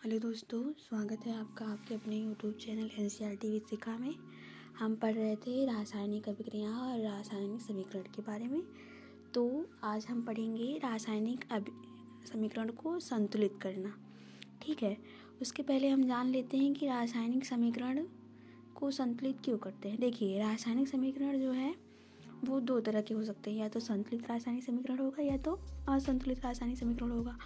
Hello दोस्तों, स्वागत है आपका आपके अपने यूट्यूब चैनल NCERT विद शिखा में। हम पढ़ रहे थे रासायनिक अभिक्रिया और रासायनिक समीकरण के बारे में। तो आज हम पढ़ेंगे रासायनिक समीकरण को संतुलित करना। ठीक है, उसके पहले हम जान लेते हैं कि रासायनिक समीकरण को संतुलित क्यों करते हैं। देखिए, रासायनिक समीकरण जो है वो दो तरह के हो सकते हैं, या तो संतुलित रासायनिक समीकरण होगा या तो असंतुलित रासायनिक समीकरण होगा।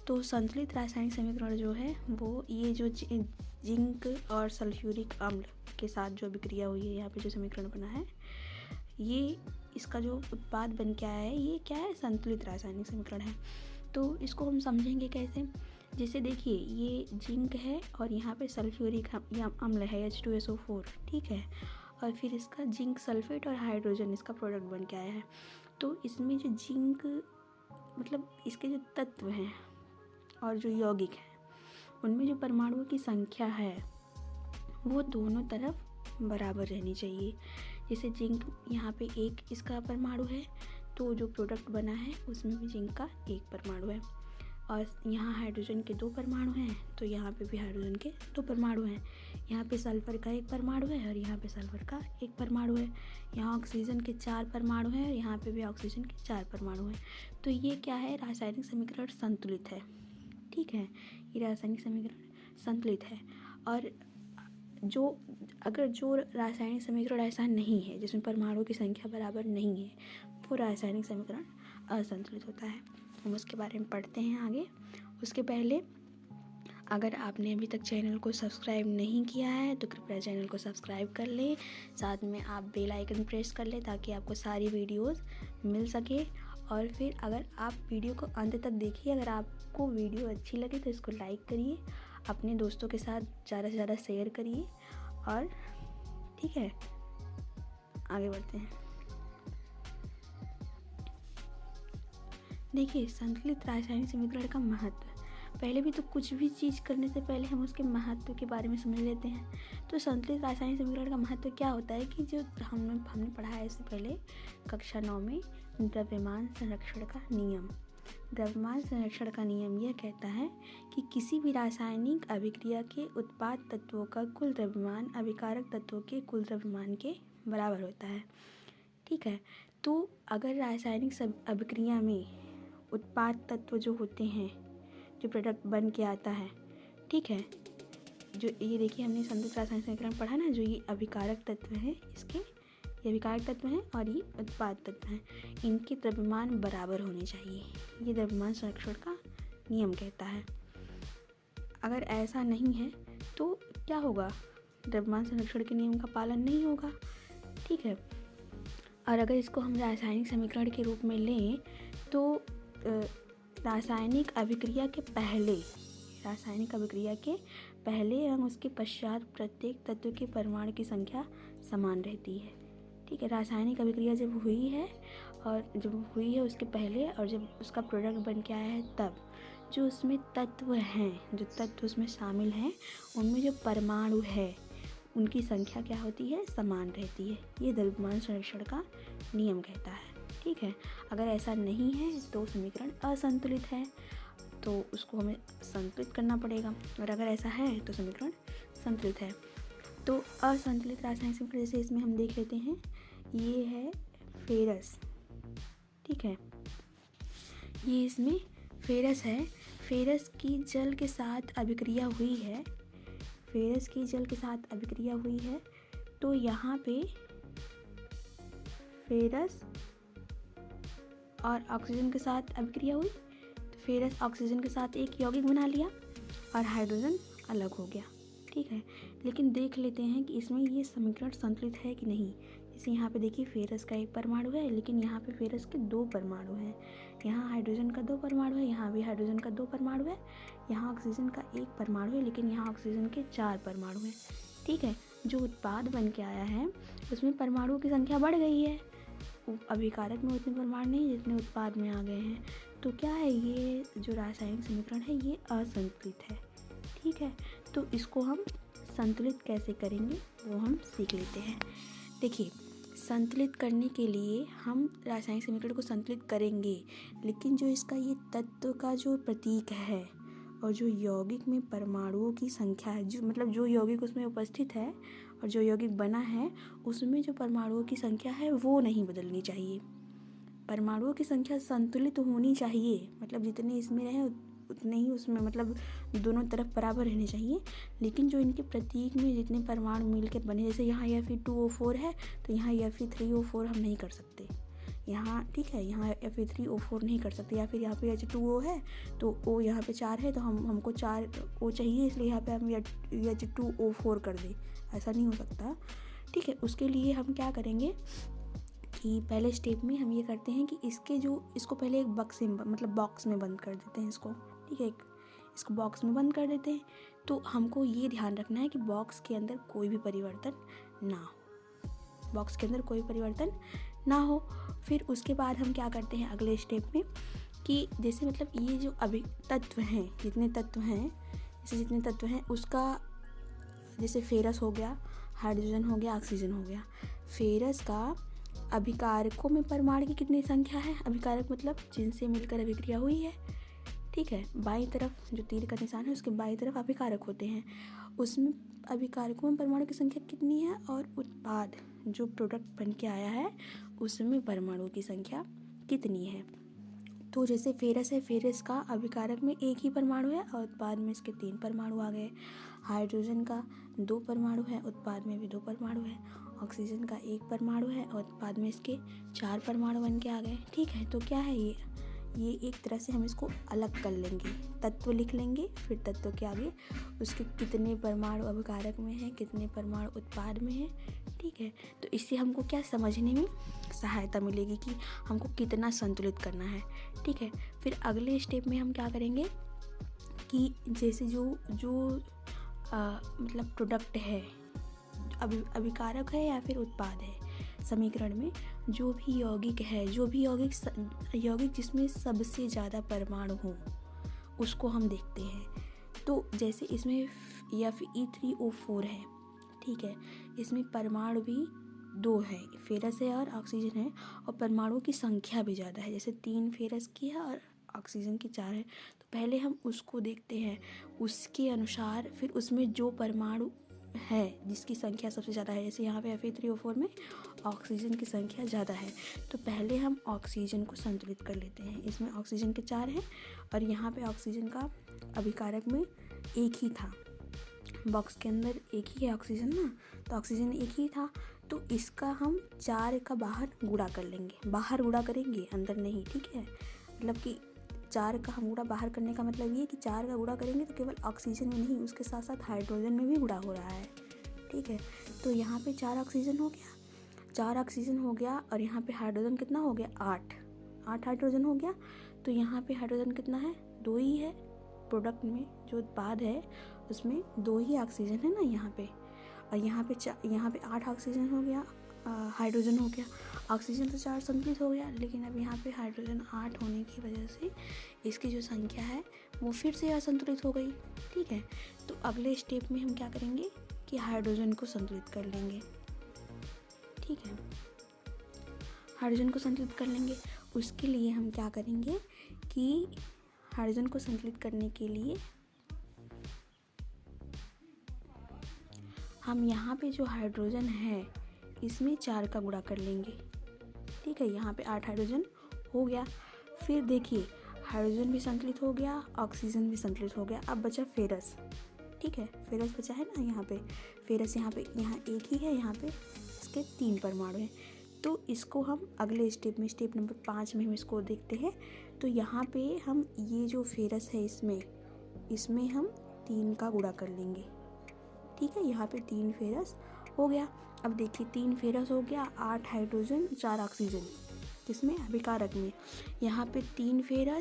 तो संतुलित रासायनिक समीकरण जो है वो ये जो जिंक और सल्फ्यूरिक अम्ल के साथ जो अभिक्रिया हुई है, यहाँ पे जो समीकरण बना है, ये इसका जो उत्पाद बन के आया है, ये क्या है, संतुलित रासायनिक समीकरण है। तो इसको हम समझेंगे कैसे। जैसे देखिए, ये जिंक है और यहाँ पे सल्फ्यूरिक अम्ल है H2SO4, ठीक है, और फिर इसका जिंक सल्फेट और हाइड्रोजन इसका प्रोडक्ट बन के आया है। तो इसमें जो जिंक मतलब इसके जो तत्व हैं और जो यौगिक है, उनमें जो परमाणुओं की संख्या है वो दोनों तरफ बराबर रहनी चाहिए। जैसे जिंक यहाँ पे एक इसका परमाणु है, तो जो प्रोडक्ट बना है उसमें भी जिंक का एक परमाणु है। और यहाँ हाइड्रोजन के दो परमाणु हैं, तो यहाँ पे भी हाइड्रोजन के दो परमाणु हैं। यहाँ पे सल्फर का एक परमाणु है और यहाँ पे सल्फर का एक परमाणु है। यहाँ ऑक्सीजन के 4 परमाणु हैं और यहाँ पे भी ऑक्सीजन के 4 परमाणु हैं। तो ये क्या है, रासायनिक समीकरण संतुलित है। ठीक है, ये रासायनिक समीकरण संतुलित है। और अगर जो रासायनिक समीकरण ऐसा नहीं है जिसमें परमाणुओं की संख्या बराबर नहीं है, वो रासायनिक समीकरण असंतुलित होता है। हम उसके बारे में पढ़ते हैं आगे। उसके पहले अगर आपने अभी तक चैनल को सब्सक्राइब नहीं किया है तो कृपया चैनल को सब्सक्राइब कर लें, साथ में आप बेल आइकन प्रेस कर लें ताकि आपको सारी वीडियोस मिल सके। और फिर अगर आप वीडियो को अंत तक देखिए, अगर आपको वीडियो अच्छी लगे तो इसको लाइक करिए, अपने दोस्तों के साथ ज़्यादा से ज़्यादा शेयर करिए। और ठीक है, आगे बढ़ते हैं। देखिए, संतुलित रासायनिक समीकरण का महत्व। पहले भी तो कुछ भी चीज़ करने से पहले हम उसके महत्व के बारे में समझ लेते हैं। तो संतुलित रासायनिक समीकरण का महत्व क्या होता है कि जो हमने पढ़ा है इससे पहले कक्षा 9 में, द्रव्यमान संरक्षण का नियम। द्रव्यमान संरक्षण का नियम यह कहता है कि किसी भी रासायनिक अभिक्रिया के उत्पाद तत्वों का कुल द्रव्यमान अभिकारक तत्वों के कुल द्रव्यमान के बराबर होता है। ठीक है, तो अगर रासायनिक अभिक्रिया में उत्पाद तत्व जो होते हैं, जो प्रोडक्ट बन के आता है, ठीक है, जो ये देखिए हमने संतुलित रासायनिक समीकरण पढ़ा ना, जो ये अभिकारक तत्व हैं, ये अभिकारक तत्व हैं और ये उत्पाद तत्व हैं, इनके द्रव्यमान बराबर होने चाहिए। ये द्रव्यमान संरक्षण का नियम कहता है। अगर ऐसा नहीं है तो क्या होगा, द्रव्यमान संरक्षण के नियम का पालन नहीं होगा। ठीक है, और अगर इसको हम रासायनिक समीकरण के रूप में लें तो रासायनिक अभिक्रिया के पहले एवं उसके पश्चात प्रत्येक तत्व के परमाणु की संख्या समान रहती है। ठीक है, रासायनिक अभिक्रिया जब हुई है उसके पहले और जब उसका प्रोडक्ट बन के आया है, तब जो उसमें तत्व हैं, जो तत्व उसमें शामिल हैं, उनमें जो परमाणु है उनकी संख्या क्या होती है, समान रहती है। ये द्रव्यमान संरक्षण का नियम कहता है। ठीक है, अगर ऐसा नहीं है तो समीकरण असंतुलित है, तो उसको हमें संतुलित करना पड़ेगा। और अगर ऐसा है तो समीकरण संतुलित है। तो असंतुलित रासायनिक समीकरण जैसे इसमें हम देख लेते हैं, ये है फेरस। ठीक है, ये इसमें फेरस है। फेरस की जल के साथ अभिक्रिया हुई है, तो यहाँ पे फेरस और ऑक्सीजन के साथ अभिक्रिया हुई, तो फेरस ऑक्सीजन के साथ एक यौगिक बना लिया और हाइड्रोजन अलग हो गया। ठीक है, लेकिन देख लेते हैं कि इसमें ये समीकरण संतुलित है कि नहीं। जैसे यहाँ पे देखिए, फेरस का एक परमाणु है, लेकिन यहाँ पे फेरस के 2 परमाणु हैं। यहाँ हाइड्रोजन का 2 परमाणु है, यहाँ भी हाइड्रोजन का 2 परमाणु है। यहाँ ऑक्सीजन का 1 परमाणु है, लेकिन यहाँ ऑक्सीजन के 4 परमाणु हैं। ठीक है, जो उत्पाद बन के आया है उसमें परमाणुओं की संख्या बढ़ गई है। अभिकारक में उतने परमाणु नहीं जितने उत्पाद में आ गए हैं। तो क्या है, ये जो रासायनिक समीकरण है ये असंतुलित है। ठीक है, तो इसको हम संतुलित कैसे करेंगे वो हम सीख लेते हैं। देखिए, संतुलित करने के लिए हम रासायनिक समीकरण को संतुलित करेंगे, लेकिन जो इसका ये तत्व का जो प्रतीक है और जो यौगिक में परमाणुओं की संख्या है, जो मतलब जो यौगिक उसमें उपस्थित है और जो यौगिक बना है उसमें जो परमाणुओं की संख्या है वो नहीं बदलनी चाहिए। परमाणुओं की संख्या संतुलित होनी चाहिए, मतलब जितने इसमें रहे उतने ही उसमें, मतलब दोनों तरफ बराबर रहने चाहिए। लेकिन जो इनके प्रतीक में जितने परमाणु मिलकर बने, जैसे यहाँ Fe2O4 है तो यहाँ Fe3O4 हम नहीं कर सकते यहाँ, ठीक है, यहाँ Fe3O4 नहीं कर सकते। या फिर यहाँ पे H2O है तो O यहाँ पे 4 है तो हमको 4 O चाहिए, इसलिए यहाँ पे हम H2O4 कर दें, ऐसा नहीं हो सकता। ठीक है, उसके लिए हम क्या करेंगे कि पहले स्टेप में हम ये करते हैं कि इसको पहले एक बॉक्स में बंद कर देते हैं इसको। ठीक है, इसको बॉक्स में बंद कर देते हैं। तो हमको ये ध्यान रखना है कि बॉक्स के अंदर कोई भी परिवर्तन ना हो, बॉक्स के अंदर कोई परिवर्तन ना हो। फिर उसके बाद हम क्या करते हैं अगले स्टेप में कि जैसे मतलब ये जो अभी तत्व हैं, जितने तत्व हैं उसका, जैसे फेरस हो गया, हाइड्रोजन हो गया, ऑक्सीजन हो गया। फेरस का अभिकारकों में परमाणु की कितनी संख्या है, अभिकारक मतलब जिनसे मिलकर अभिक्रिया हुई है। ठीक है, बाईं तरफ जो तीर का निशान है उसके बाईं तरफ अभिकारक होते हैं, उसमें अभिकारकों में परमाणु की संख्या कितनी है, और उत्पाद जो प्रोडक्ट बन के आया है उसमें परमाणु की संख्या कितनी है। तो जैसे फेरस है, फेरस का अभिकारक में एक ही परमाणु है और उत्पाद में इसके 3 परमाणु आ गए। हाइड्रोजन का 2 परमाणु है, उत्पाद में भी 2 परमाणु है। ऑक्सीजन का 1 परमाणु है और उत्पाद में इसके 4 परमाणु बन के आ गए। ठीक है, तो क्या है ये एक तरह से हम इसको अलग कर लेंगे, तत्व लिख लेंगे, फिर तत्व के आगे उसके कितने परमाणु अभिकारक में हैं, कितने परमाणु उत्पाद में हैं। ठीक है, तो इससे हमको क्या समझने में सहायता मिलेगी कि हमको कितना संतुलित करना है। ठीक है, फिर अगले स्टेप में हम क्या करेंगे कि जैसे जो मतलब प्रोडक्ट है, अभिकारक है या फिर उत्पाद है, समीकरण में जो भी यौगिक जिसमें सबसे ज़्यादा परमाणु हो उसको हम देखते हैं। तो जैसे इसमें Fe3O4 है, ठीक है, इसमें परमाणु भी 2 है, फेरस है और ऑक्सीजन है, और परमाणुओं की संख्या भी ज़्यादा है, जैसे 3 फेरस की है और ऑक्सीजन की 4 है। तो पहले हम उसको देखते हैं, उसके अनुसार फिर उसमें जो परमाणु है जिसकी संख्या सबसे ज़्यादा है, जैसे यहाँ पे Fe3O4 में ऑक्सीजन की संख्या ज़्यादा है, तो पहले हम ऑक्सीजन को संतुलित कर लेते हैं। इसमें ऑक्सीजन के 4 हैं और यहाँ पे ऑक्सीजन का अभिकारक में 1 ही था, बॉक्स के अंदर 1 ही है ऑक्सीजन ना, तो ऑक्सीजन 1 ही था, तो इसका हम 4 का बाहर गुणा कर लेंगे, बाहर गुणा करेंगे, अंदर नहीं। ठीक है, मतलब कि 4 का हम गुणा बाहर करने का मतलब ये कि 4 का गुणा करेंगे तो केवल ऑक्सीजन में नहीं, उसके साथ साथ हाइड्रोजन में भी गुणा हो रहा है। ठीक है, तो यहाँ पे 4 ऑक्सीजन हो गया और यहाँ पे हाइड्रोजन कितना हो गया, 8 हाइड्रोजन हो गया। तो यहाँ पे हाइड्रोजन कितना है, 2 ही है, प्रोडक्ट में जो उत्पाद है उसमें 2 ही ऑक्सीजन है ना यहाँ पे, और यहाँ पे 8 ऑक्सीजन हो गया, हाइड्रोजन हो गया, ऑक्सीजन तो 4 संतुलित हो गया, लेकिन अब यहाँ पे हाइड्रोजन 8 होने की वजह से इसकी जो संख्या है वो फिर से असंतुलित हो गई। ठीक है, तो अगले स्टेप में हम क्या करेंगे कि हाइड्रोजन को संतुलित कर लेंगे। ठीक है, हाइड्रोजन को संतुलित कर लेंगे। उसके लिए हम क्या करेंगे कि हाइड्रोजन को संतुलित करने के लिए हम यहाँ पे जो हाइड्रोजन है इसमें 4 का गुणा कर लेंगे। ठीक है, यहाँ पे 8 हाइड्रोजन हो गया। फिर देखिए हाइड्रोजन भी संतुलित हो गया, ऑक्सीजन भी संतुलित हो गया, अब बचा फेरस। ठीक है, फेरस बचा है ना, यहाँ पे फेरस, यहाँ 1 ही है, यहाँ पे इसके 3 परमाणु हैं। तो इसको हम अगले स्टेप में, स्टेप नंबर 5 में हम इसको देखते हैं। तो यहाँ पे हम ये जो फेरस है इसमें हम 3 का गुणा कर लेंगे। ठीक है, यहाँ पे 3 फेरस हो गया। अब देखिए 3 फेरस हो गया, 8 हाइड्रोजन, 4 ऑक्सीजन, किसमें, अभिकारक में। यहाँ पे 3 फेरस